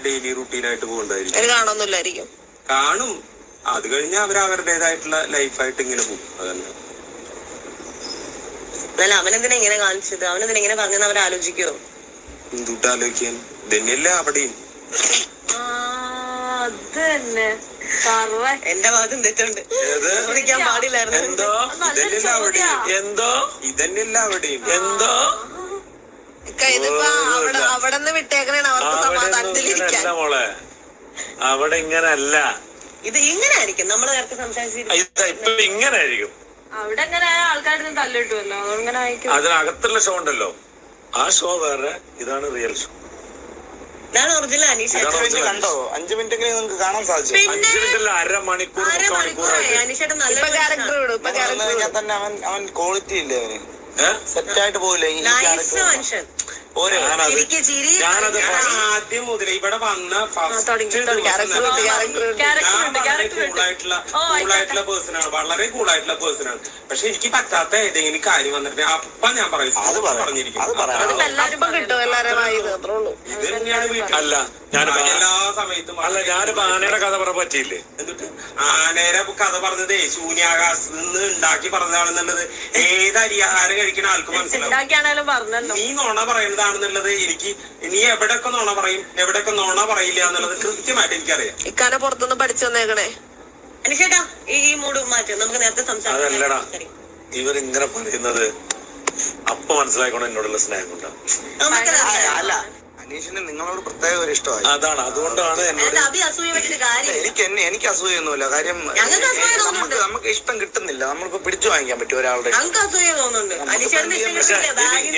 Daily റുട്ടീനായിട്ട് പോകുന്നുണ്ടായിരിക്കും. കാണുന്നില്ലായിരിക്കും. കാണും. അത് കഴിഞ്ഞ് അവർ അവരുടേതായിട്ടുള്ള ലൈഫായിട്ട് ഇങ്ങനെ പോകും. അതന്നെ. അവനെന്തിനാ ഇങ്ങനെ കാണിച്ചത്? അവനെന്തിനാ ഇങ്ങനെ പറഞ്ഞെന്ന് അവർ ആലോചിക്കുവോ? എന്തുട്ട് ആലോചിക്കാൻ? ഇതന്നെയല്ലേ അവിടെയും. എന്റെ ഭാഗത്തും തെറ്റുണ്ട്. വിളിക്കാൻ പാടില്ലായിരുന്നു. ഇതന്നെയല്ല അവിടെയും. ഇതിപ്പോ അവിടെ നിന്ന് വിട്ടേക്കണേണ് അവർക്ക് സമാധാനത്തിലിരിക്കാൻ. അവിടെ ഇങ്ങനല്ല. ഇത് ഇങ്ങനെ ആയിരിക്കും. നമ്മള് നേരത്തെ സംസാരിച്ചിരിക്കും. ഇങ്ങനെ ആയിരിക്കും. അവിടെ എങ്ങനെ ആൾക്കാരുടെ തല്ലിട്ടുമല്ലോ, അതങ്ങനെ ആയിരിക്കും. അതിനകത്തുള്ള ഷോ ഉണ്ടല്ലോ, ആ ഷോ വേറെ, ഇതാണ് റിയൽ ഷോ. ഇതാണ് ഒറിജിനൽ അനീഷ. കണ്ടോ? 5 മിനിറ്റെങ്കിലും നിങ്ങൾക്ക് കാണാൻ സാധിച്ചു. 5 മിനിറ്റല്ല, അരമണിക്കൂർ. അനീഷയുടെ നല്ല ക്യാരക്ടർ തന്നെ അവൻ ക്വാളിറ്റി ഇല്ലേ? അവന് സെറ്റായിട്ട് പോയില്ലേ മനുഷ്യൻ. ആദ്യം മുതൽ ഇവിടെ വന്ന കൂളായിട്ടുള്ള പേഴ്സണാണ്, വളരെ കൂളായിട്ടുള്ള പേഴ്സണാണ്. പക്ഷെ എനിക്ക് പറ്റാത്ത ഏതെങ്കിലും കാര്യം വന്നിട്ട് അപ്പൊ ഞാൻ പറയും പറഞ്ഞിരിക്കും. ഇത് തന്നെയാണ് വീട്ടിൽ എല്ലാ സമയത്തും. അല്ല, ഞാനിപ്പോ ആനയുടെ കഥ പറയാൻ പറ്റിയില്ലേ? എന്നിട്ട് ആനയുടെ കഥ പറഞ്ഞതേ ശൂന്യാകാശത്ത് നിന്ന് ഉണ്ടാക്കി പറഞ്ഞതാണെന്നുള്ളത് ഏത് അരിയാഹാരം കഴിക്കുന്ന ആൾക്ക് മനസ്സിലാവും. നീ നോണ പറയുന്നതാണെന്നുള്ളത് എനിക്ക്, നീ എവിടെയൊക്കെ നോണ പറയും, എവിടെയൊക്കെ നോണ പറയില്ല എന്നുള്ളത് കൃത്യമായിട്ട് എനിക്കറിയാം. ഇക്കാനെ പുറത്തുനിന്ന് പഠിച്ചു വന്നേക്കണേ. അനീഷേട്ടാ, ഈ മൂഡ് മാറ്റും. നമുക്ക് നേരത്തെ അതല്ലടാ, ഇവരിങ്ങനെ പറയുന്നത് അപ്പൊ മനസ്സിലാക്കണം എന്നോടുള്ള സ്നേഹം കൊണ്ടാണ്. അല്ല, അനീഷിന് നിങ്ങളോട് പ്രത്യേക ഒരു ഇഷ്ടമായി. അതാണ്, അതുകൊണ്ടാണ് എനിക്ക് അസൂയൊന്നുമില്ല. കാര്യം നമുക്ക് ഇഷ്ടം കിട്ടുന്നില്ല. നമ്മളിപ്പോ പിടിച്ചു വാങ്ങിക്കാൻ പറ്റും ഒരാളുടെ.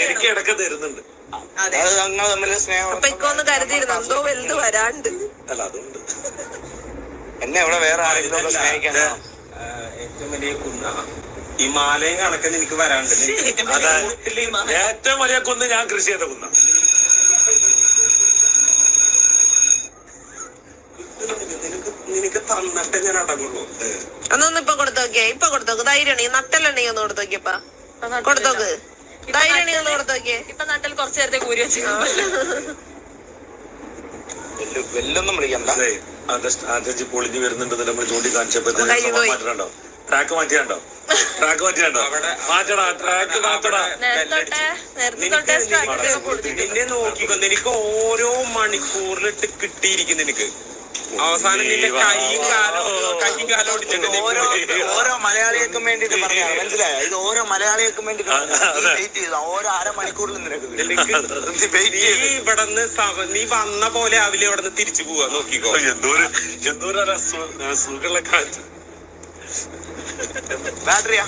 എനിക്ക് ഇടയ്ക്ക് തരുന്നുണ്ട്. അത് ഞങ്ങൾ തമ്മിൽ സ്നേഹം കരുതിയിരുന്നു. എന്തോ വലുത് വരാണ്ട്. അല്ല, അതുകൊണ്ട് എന്നെ ഇവിടെ വേറെ ആരെങ്കിലും സ്നേഹിക്കാൻ ഏറ്റവും വലിയ കുന്ന ഹിമാലയം കണക്കെ എനിക്ക് വരാണ്ട്. ഏറ്റവും വലിയ കുന്ന് ഞാൻ കൃഷി ചെയ്ത കുന്ന. നിനക്ക് തന്നിട്ട് ഞാൻ അടങ്ങുള്ളൂ. അതൊന്നും ഇപ്പൊ കൊടുത്തോക്കിയേ. ഇപ്പൊ കൊടുത്തോക്ക്. ധൈര്യണി നട്ടലുണ്ടെങ്കിൽ ഒന്ന് കൊടുത്തോക്കിയപ്പാ. കൊടുത്തോക്ക്. ധൈര്യണി ഒന്ന് കൊടുത്തോക്കിയേ. ഇപ്പൊ നട്ടൽ കുറച്ചു നേരത്തെ കൂരി വെച്ചു. വെല്ലൊന്നും വിളിക്കണ്ട. അതിന്റെ സ്ട്രാറ്റജി പൊളിഞ്ഞു വരുന്നുണ്ട്. നമ്മൾ ചൂണ്ടിക്കാണിച്ചപ്പോ മാറ്റണ്ടോ? ട്രാക്ക് മാറ്റിയാണ്ടോ? മാറ്റടാ, ട്രാക്ക് മാറ്റടാ. നിന്നെ നോക്കിക്കൊന്ന് എനിക്ക് ഓരോ മണിക്കൂറിലിട്ട് കിട്ടിയിരിക്കുന്നു. എനിക്ക് അവസാനം നിന്റെ കൈയും കാലം ഓടിച്ചിട്ട് ഓരോ മലയാളികൾക്കും വേണ്ടിട്ട് പറഞ്ഞാണ്. മനസ്സിലായോ? ഇത് ഓരോ മലയാളികൾക്കും വേണ്ടി വെയിറ്റ് ചെയ്തു. ഓരോ അരമണിക്കൂറിൽ നിനക്ക് ഇവിടുന്ന് നീ വന്ന പോലെ രാവിലെ ഇവിടെ നിന്ന് തിരിച്ചു പോവാ. നോക്കിക്കോ, എന്തോരം സുഖമുള്ള കാറ്റ്. ബാറ്ററിയാ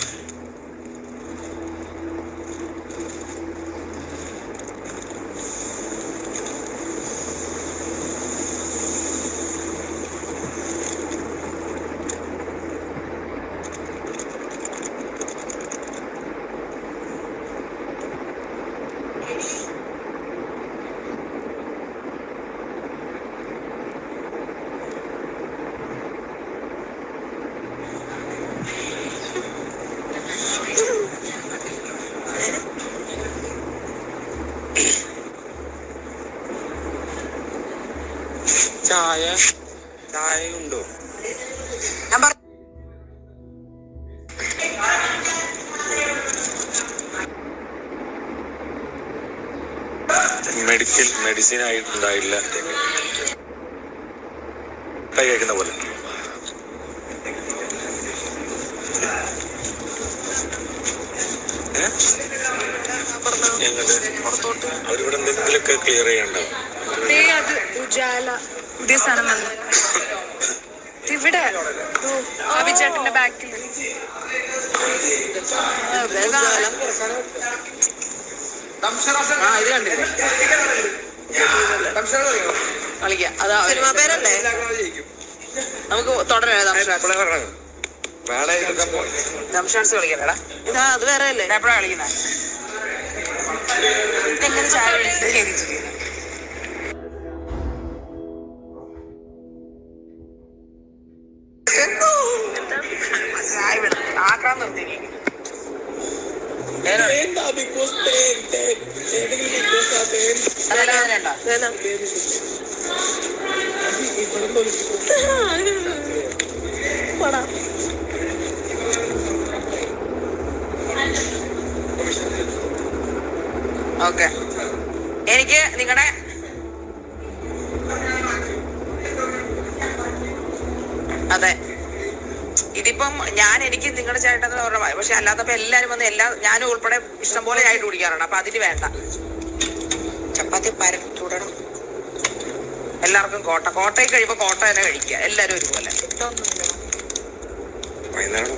ചായ ഉണ്ടോ? മെഡിസിൻ ആയിട്ടുണ്ടായില്ല. കൈ കഴിക്കുന്ന പോലെ. അവരിവിടെ എന്തെങ്കിലുമൊക്കെ ക്ലിയർ ചെയ്യണ്ടാവും. പുതിയ സാധനം വന്നു ഇവിടെ അഭിചേട്ടന്റെ ബാക്കിൽ. സിനിമ പേരല്ലേ? നമുക്ക് തുടരാം. ദംഷാൻസ് കളിക്കണ്ടടാ. ഇതാ അത് വേറെ അല്ലേ? എപ്പോഴാ കളിക്കുന്നത്? എങ്ങനെ ചായ ആക്രാൻ നിർത്തി. ഓക്കെ, എനിക്ക് നിങ്ങളുടെ അതെ ഇതിപ്പം എനിക്ക് നിങ്ങളുടെ ചേട്ടൻ പക്ഷെ അല്ലാത്തപ്പോ എല്ലാരും വന്ന് ഞാനും ഉൾപ്പെടെ ഇഷ്ടംപോലെ ആയിട്ട് കുടിക്കാറുണ്ട്. അപ്പൊ അതിന് വേണ്ട ചപ്പാത്തി പരത്തി ചൂടണം. എല്ലാവർക്കും കോട്ടയിൽ കഴിയുമ്പോ കോട്ട തന്നെ കഴിക്കുക, എല്ലാരും ഒരുപോലെ. വൈകുന്നേരം